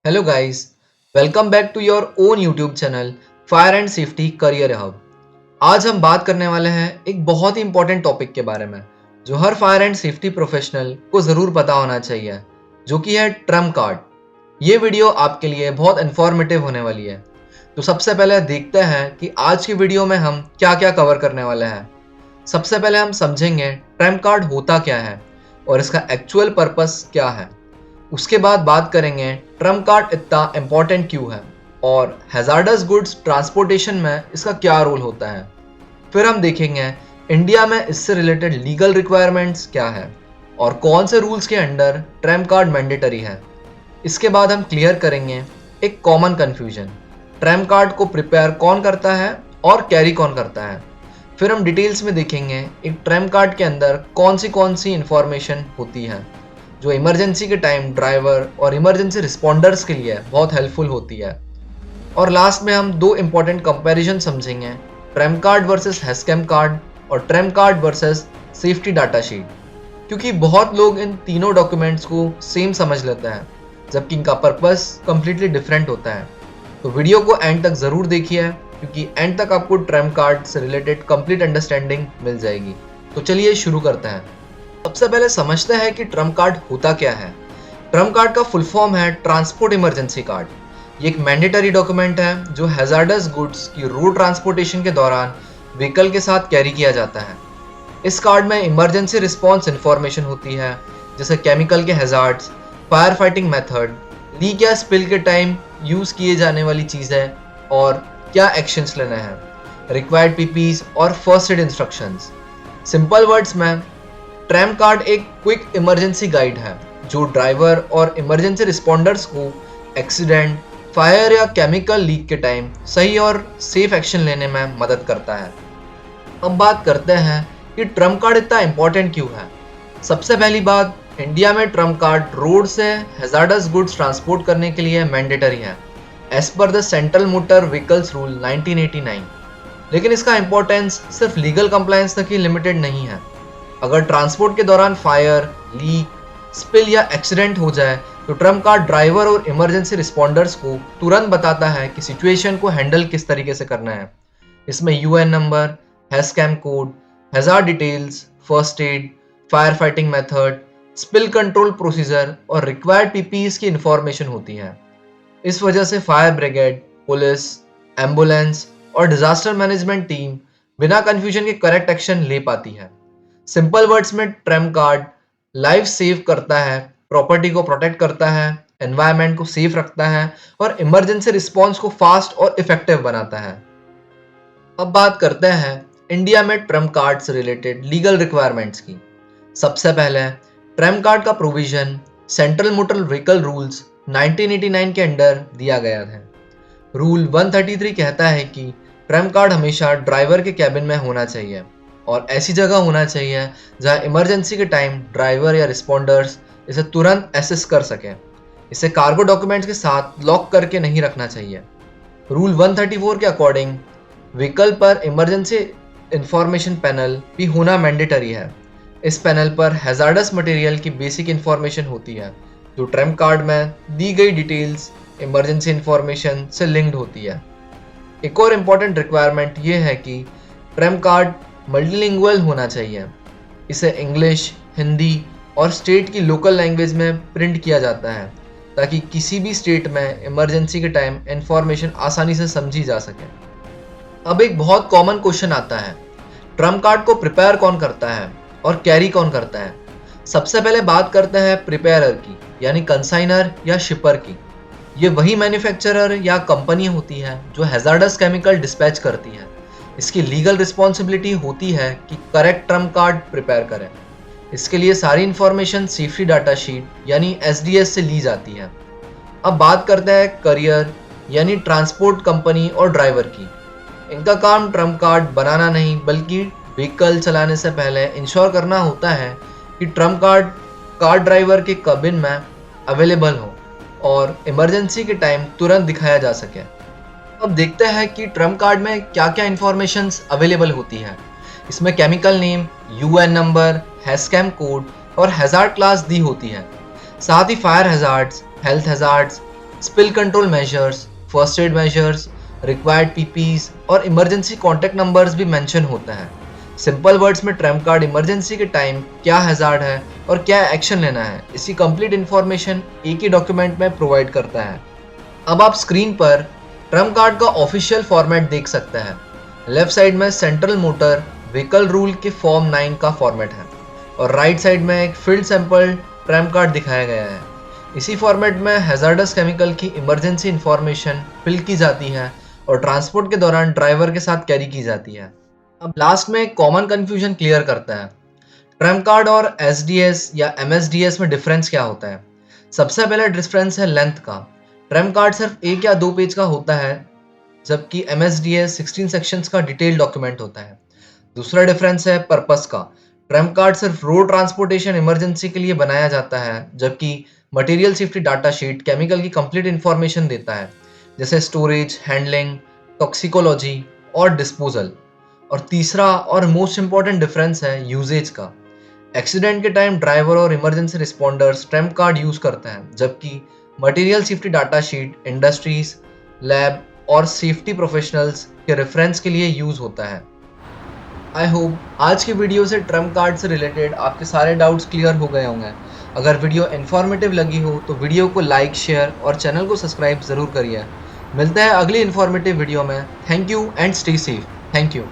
Hello guys, welcome back to your own YouTube channel fire and safety career hub. आज हम बात करने वाले हैं एक बहुत ही इंपॉर्टेंट टॉपिक के बारे में जो हर फायर एंड सेफ्टी प्रोफेशनल को ज़रूर पता होना चाहिए, जो कि है ट्रम्प कार्ड। ये वीडियो आपके लिए बहुत इन्फॉर्मेटिव होने वाली है। तो सबसे पहले देखते हैं कि आज की वीडियो में हम क्या क्या कवर करने वाले हैं। सबसे पहले हम समझेंगे ट्रम्प कार्ड होता क्या है और इसका एक्चुअल पर्पस क्या है। उसके बाद बात करेंगे ट्रम्प कार्ड इतना इम्पोर्टेंट क्यों है और हैजार्डस गुड्स ट्रांसपोर्टेशन में इसका क्या रोल होता है। फिर हम देखेंगे इंडिया में इससे रिलेटेड लीगल रिक्वायरमेंट्स क्या है और कौन से रूल्स के अंडर ट्रम्प कार्ड मैंडेटरी है। इसके बाद हम क्लियर करेंगे एक कॉमन कंफ्यूजन, ट्रम्प कार्ड को प्रिपेयर कौन करता है और कैरी कौन करता है। फिर हम डिटेल्स में देखेंगे एक ट्रम्प कार्ड के अंदर कौन सी इंफॉर्मेशन होती है जो इमरजेंसी के टाइम ड्राइवर और इमरजेंसी रिस्पॉन्डर्स के लिए बहुत हेल्पफुल होती है। और लास्ट में हम दो इंपॉर्टेंट कंपैरिजन समझेंगे, ट्रम्प कार्ड वर्सेस हैस्कैम कार्ड और Trump card versus safety data sheet, क्योंकि बहुत लोग इन तीनों डॉक्यूमेंट्स को सेम समझ लेते हैं जबकि इनका पर्पस कम्प्लीटली डिफरेंट होता है। तो वीडियो को एंड तक ज़रूर देखिए क्योंकि एंड तक आपको ट्रम्प कार्ड से रिलेटेड कंप्लीट अंडरस्टैंडिंग मिल जाएगी। तो चलिए शुरू करते हैं। सबसे पहले समझते हैं कि ट्रम्प कार्ड होता क्या है। ट्रम्प कार्ड का फुल फॉर्म है ट्रांसपोर्ट इमरजेंसी कार्ड। ये एक मैंडेटरी डॉक्यूमेंट है जो हैजार्डस गुड्स की रोड ट्रांसपोर्टेशन के दौरान व्हीकल के साथ कैरी किया जाता है। इस कार्ड में इमरजेंसी रिस्पॉन्स इंफॉर्मेशन होती है जैसे केमिकल के hazards, fire fighting method, leak या स्पिल के टाइम यूज़ किए जाने वाली चीज़ें और क्या एक्शंस लेने हैं, रिक्वायर्ड पीपीज और first aid instructions. Simple words में ट्रम्प कार्ड एक क्विक इमरजेंसी गाइड है जो ड्राइवर और इमरजेंसी रिस्पॉन्डर्स को एक्सीडेंट, फायर या केमिकल लीक के टाइम सही और सेफ एक्शन लेने में मदद करता है। अब बात करते हैं कि ट्रम्प कार्ड इतना इम्पोर्टेंट क्यों है। सबसे पहली बात, इंडिया में ट्रम्प कार्ड रोड से हैजार्डस गुड्स ट्रांसपोर्ट करने के लिए मैंडेटरी है as per the central motor vehicles rule 1989। लेकिन इसका इंपॉर्टेंस सिर्फ लीगल कंप्लायंस तक ही लिमिटेड नहीं है। अगर ट्रांसपोर्ट के दौरान फायर, लीक, स्पिल या एक्सीडेंट हो जाए तो ट्रम्प कार्ड ड्राइवर और इमरजेंसी रिस्पॉन्डर्स को तुरंत बताता है कि सिचुएशन को हैंडल किस तरीके से करना है। इसमें UN number, Hazchem code, hazard details, first aid, fire fighting method, spill control procedure और रिक्वायर्ड पीपीईज की इंफॉर्मेशन होती है। इस वजह से फायर ब्रिगेड, पुलिस, एम्बुलेंस और डिजास्टर मैनेजमेंट टीम बिना कंफ्यूजन के करेक्ट एक्शन ले पाती है। सिंपल वर्ड्स में ट्रम्प कार्ड लाइफ सेव करता है, प्रॉपर्टी को प्रोटेक्ट करता है, एनवायरनमेंट को सेफ रखता है और इमरजेंसी रिस्पॉन्स को फास्ट और इफेक्टिव बनाता है। अब बात करते हैं इंडिया में ट्रम्प कार्ड से रिलेटेड लीगल रिक्वायरमेंट्स की। सबसे पहले ट्रम्प कार्ड का provision central motor vehicle rules 1989 के अंडर दिया गया है। रूल 133 कहता है कि ट्रम्प कार्ड हमेशा ड्राइवर के कैबिन में होना चाहिए और ऐसी जगह होना चाहिए जहां इमरजेंसी के टाइम ड्राइवर या रिस्पॉन्डर्स इसे तुरंत एसेस कर सकें। इसे कार्गो डॉक्यूमेंट्स के साथ लॉक करके नहीं रखना चाहिए। रूल 134 के अकॉर्डिंग व्हीकल पर इमरजेंसी इंफॉर्मेशन पैनल भी होना मैंडेटरी है। इस पैनल पर हैजार्डस मटेरियल की बेसिक इंफॉर्मेशन होती है जो ट्रम्प कार्ड में दी गई डिटेल्स इमरजेंसी इंफॉर्मेशन से लिंक्ड होती है। एक और इम्पॉर्टेंट रिक्वायरमेंट ये है कि ट्रम्प कार्ड मल्टीलिंगुअल होना चाहिए। इसे इंग्लिश, हिंदी और स्टेट की लोकल लैंग्वेज में प्रिंट किया जाता है ताकि किसी भी स्टेट में इमरजेंसी के टाइम इंफॉर्मेशन आसानी से समझी जा सके। अब एक बहुत कॉमन क्वेश्चन आता है, ट्रम्प कार्ड को प्रिपेयर कौन करता है और कैरी कौन करता है। सबसे पहले बात करते हैं प्रिपेयरर की, यानी कंसाइनर या शिपर की। ये वही मैन्युफैक्चरर या कंपनी होती है जो हैजार्डस केमिकल डिस्पैच करती है। इसकी लीगल रिस्पॉन्सिबिलिटी होती है कि करेक्ट ट्रम्प कार्ड प्रिपेयर करें। इसके लिए सारी इंफॉर्मेशन सेफ्टी डाटा शीट यानी एसडीएस से ली जाती है। अब बात करते हैं करियर यानी ट्रांसपोर्ट कंपनी और ड्राइवर की। इनका काम ट्रम्प कार्ड बनाना नहीं बल्कि व्हीकल चलाने से पहले इंश्योर करना होता है कि ट्रम्प कार्ड कार ड्राइवर के कैबिन में अवेलेबल हो और इमरजेंसी के टाइम तुरंत दिखाया जा सके। अब देखते हैं कि ट्रम्प कार्ड में क्या क्या इंफॉर्मेशंस अवेलेबल होती है। इसमें chemical name, UN number, Hazchem code और हैजार्ड क्लास दी होती है। साथ ही fire hazards, health hazards, spill control measures, first aid measures, required PPEs और इमरजेंसी कॉन्टैक्ट नंबर्स भी मेंशन होता है। सिंपल वर्ड्स में ट्रम्प कार्ड इमरजेंसी के टाइम क्या हैजार्ड है और क्या एक्शन लेना है, इसकी कंप्लीट इन्फॉर्मेशन एक ही डॉक्यूमेंट में प्रोवाइड करता है। अब आप स्क्रीन पर ट्रम्प कार्ड का ऑफिशियल फॉर्मेट देख सकते हैं। लेफ्ट साइड में सेंट्रल मोटर व्हीकल रूल के फॉर्म 9 का फॉर्मेट है और राइट साइड में एक फील्ड सैंपल ट्रम्प कार्ड दिखाया गया है। इसी फॉर्मेट में हैजार्डस केमिकल की इमरजेंसी इंफॉर्मेशन फिल की जाती है और ट्रांसपोर्ट के दौरान ड्राइवर के साथ कैरी की जाती है। अब लास्ट में एक कॉमन कंफ्यूजन क्लियर करता है। ट्रम्प कार्ड और एसडीएस या एमएसडीएस में डिफरेंस क्या होता है? सबसे पहला डिफरेंस है लेंथ का। ट्रम्प कार्ड सिर्फ 1 या 2 पेज का होता है, जबकि एमएसडीएस 16 सेक्शंस का डिटेल डॉक्यूमेंट होता है। दूसरा डिफरेंस है पर्पस का। ट्रम्प कार्ड सिर्फ रोड ट्रांसपोर्टेशन इमरजेंसी के लिए बनाया जाता है, जबकि material safety data sheet chemical की कंप्लीट इंफॉर्मेशन देता है, जैसे स्टोरेज, हैंडलिंग, टॉक्सिकोलॉजी और डिस्पोजल। और तीसरा और मोस्ट इंपॉर्टेंट डिफरेंस है यूजेज का। एक्सीडेंट के टाइम ड्राइवर और emergency responders Trump card use करते हैं, जबकि material safety data sheet industries, lab और सेफ्टी प्रोफेशनल्स के रेफरेंस के लिए यूज होता है। आई होप आज की वीडियो से ट्रम्प कार्ड से रिलेटेड आपके सारे डाउट्स क्लियर हो गए होंगे। अगर वीडियो इन्फॉर्मेटिव लगी हो तो वीडियो को लाइक, शेयर और चैनल को सब्सक्राइब ज़रूर करिए। मिलते हैं अगली इन्फॉर्मेटिव वीडियो में। Thank you and stay safe. Thank you.